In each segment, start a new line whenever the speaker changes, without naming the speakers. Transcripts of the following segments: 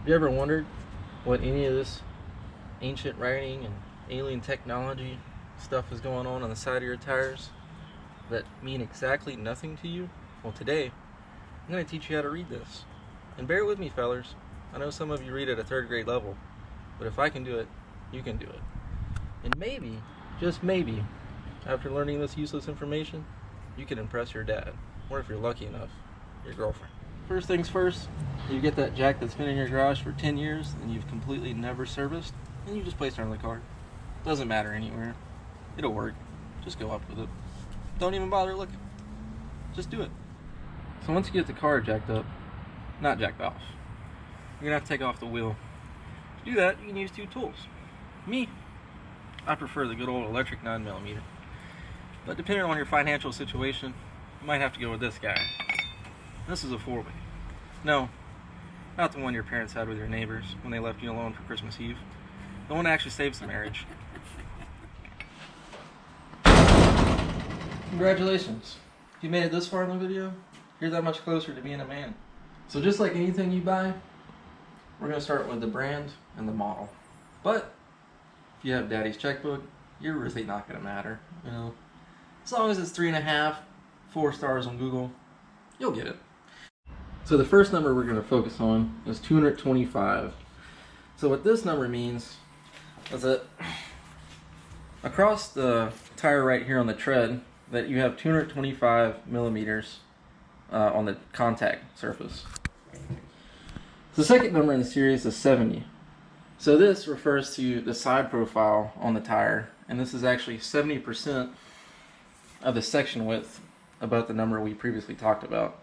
Have you ever wondered what any of this ancient writing and alien technology stuff is going on the side of your tires that mean exactly nothing to you? Well, today I'm going to teach you how to read this. And bear with me, fellers. I know some of you read at a third grade level, but if I can do it, you can do it. And maybe, just maybe, after learning this useless information, you can impress your dad, or if you're lucky enough, your girlfriend. First things first, you get that jack that's been in your garage for 10 years and you've completely never serviced, and you just place it on the car. Doesn't matter anywhere. It'll work. Just go up with it. Don't even bother looking. Just do it. So once you get the car jacked up, not jacked off, you're gonna have to take off the wheel. To do that, you can use two tools. Me, I prefer the good old electric 9mm. But depending on your financial situation, you might have to go with this guy. This is a 4-way. No, not the one your parents had with your neighbors when they left you alone for Christmas Eve. The one that actually saves the marriage. Congratulations. If you made it this far in the video, you're that much closer to being a man. So just like anything you buy, we're going to start with the brand and the model. But if you have daddy's checkbook, you're really not going to matter. You know, as long as it's 3.5, 4 stars on Google, you'll get it. So the first number we're going to focus on is 225. So what this number means is that across the tire right here on the tread, that you have 225 millimeters on the contact surface. The second number in the series is 70. So this refers to the side profile on the tire, and this is actually 70% of the section width about the number we previously talked about.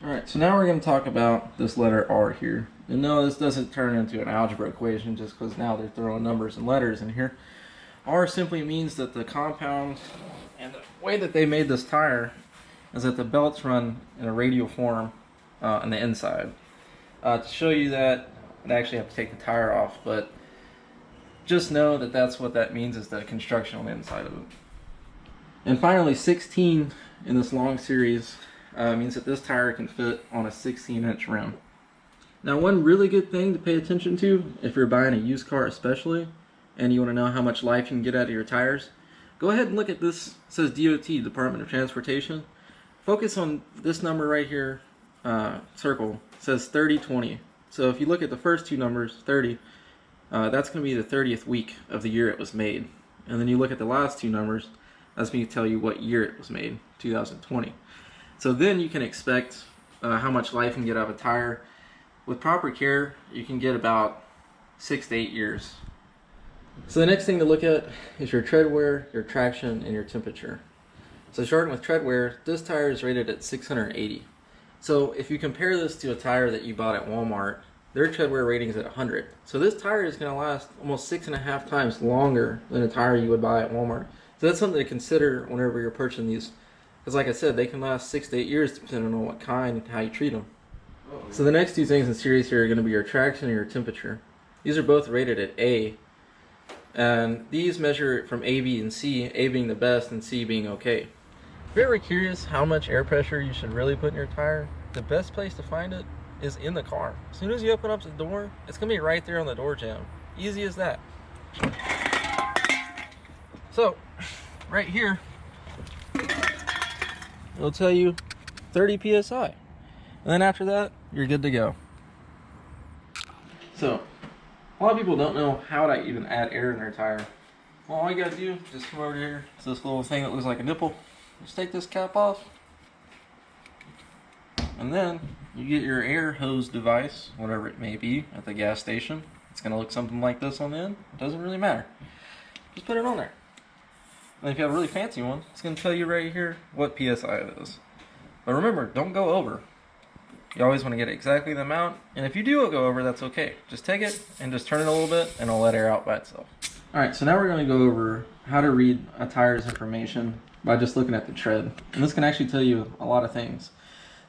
Alright, so now we're going to talk about this letter R here. And no, this doesn't turn into an algebra equation just because now they're throwing numbers and letters in here. R simply means that the compound and the way that they made this tire is that the belts run in a radial form on the inside. To show you that, I'd actually have to take the tire off, but just know that that's what that means, is the construction on the inside of it. And finally, 16 in this long series means that this tire can fit on a 16-inch rim. Now, one really good thing to pay attention to if you're buying a used car especially, and you want to know how much life you can get out of your tires, go ahead and look at this. It says DOT, Department of Transportation. Focus on this number right here, circle. It says 30/20. So if you look at the first two numbers, 30, that's going to be the 30th week of the year it was made. And then you look at the last two numbers, that's going to tell you what year it was made, 2020. So then you can expect how much life you can get out of a tire. With proper care, you can get about 6 to 8 years. So the next thing to look at is your tread wear, your traction, and your temperature. So starting with tread wear, this tire is rated at 680. So if you compare this to a tire that you bought at Walmart, their tread wear rating is at 100. So this tire is going to last almost 6.5 times longer than a tire you would buy at Walmart. So that's something to consider whenever you're purchasing these. Because like I said, they can last 6 to 8 years depending on what kind and how you treat them. So the next two things in series here are going to be your traction and your temperature. These are both rated at A. And these measure from A, B, and C, A being the best and C being okay. If you're ever curious how much air pressure you should really put in your tire, the best place to find it is in the car. As soon as you open up the door, it's going to be right there on the door jamb. Easy as that. So, right here, it'll tell you 30 psi. And then after that, you're good to go. So, a lot of people don't know how to even add air in their tire. Well, all you gotta do is just come over here to this little thing that looks like a nipple. Just take this cap off. And then you get your air hose device, whatever it may be, at the gas station. It's gonna look something like this on the end. It doesn't really matter. Just put it on there. And if you have a really fancy one, it's gonna tell you right here what PSI it is. But remember, don't go over. You always want to get exactly the amount, and if you do go over, that's okay. Just take it and just turn it a little bit, and it'll let air out by itself. Alright, so now we're going to go over how to read a tire's information by just looking at the tread. And this can actually tell you a lot of things.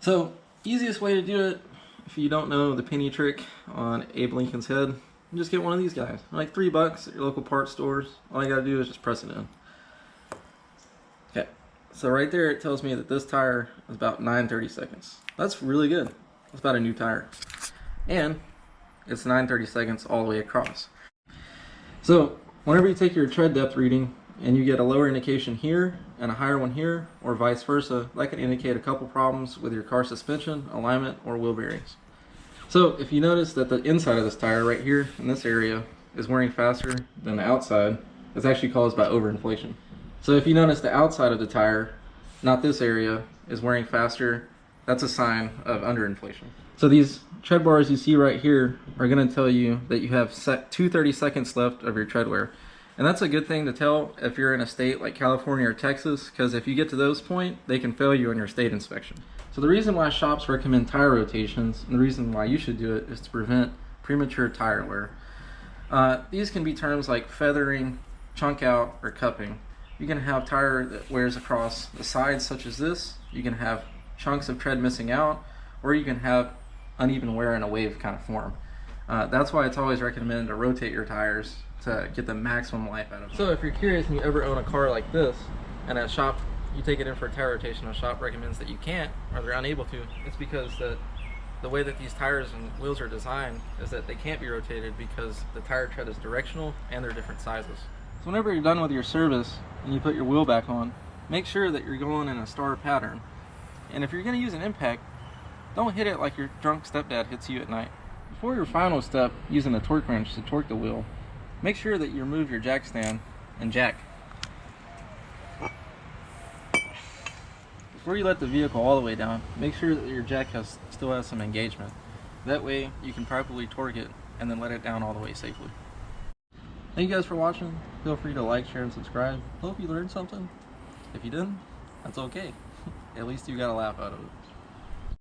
So, easiest way to do it, if you don't know the penny trick on Abe Lincoln's head, just get one of these guys. Like $3 at your local parts stores. All you got to do is just press it in. Okay, so right there it tells me that this tire is about 9/30 seconds. That's really good. That's about a new tire. And it's 9/32 all the way across. So whenever you take your tread depth reading and you get a lower indication here and a higher one here, or vice versa, that can indicate a couple problems with your car suspension, alignment, or wheel bearings. So if you notice that the inside of this tire right here in this area is wearing faster than the outside, it's actually caused by overinflation. So if you notice the outside of the tire, not this area, is wearing faster, that's a sign of underinflation. So these tread bars you see right here are going to tell you that you have 2/30 seconds left of your tread wear. And that's a good thing to tell if you're in a state like California or Texas, because if you get to those points, they can fail you on your state inspection. So the reason why shops recommend tire rotations, and the reason why you should do it, is to prevent premature tire wear. These can be terms like feathering, chunk out, or cupping. You can have tire that wears across the sides such as this. You can have chunks of tread missing out, or you can have uneven wear in a wave kind of form. That's why it's always recommended to rotate your tires to get the maximum life out of them. So if you're curious and you ever own a car like this, and at a shop, you take it in for a tire rotation, a shop recommends that you can't, or they're unable to, it's because the way that these tires and wheels are designed is that they can't be rotated because the tire tread is directional and they're different sizes. So whenever you're done with your service and you put your wheel back on, make sure that you're going in a star pattern. And if you're going to use an impact, don't hit it like your drunk stepdad hits you at night. Before your final step, using a torque wrench to torque the wheel, make sure that you remove your jack stand and jack. Before you let the vehicle all the way down, make sure that your jack still has some engagement. That way you can properly torque it and then let it down all the way safely. Thank you guys for watching. Feel free to like, share, and subscribe. Hope you learned something. If you didn't, that's okay. At least you got a laugh out of it.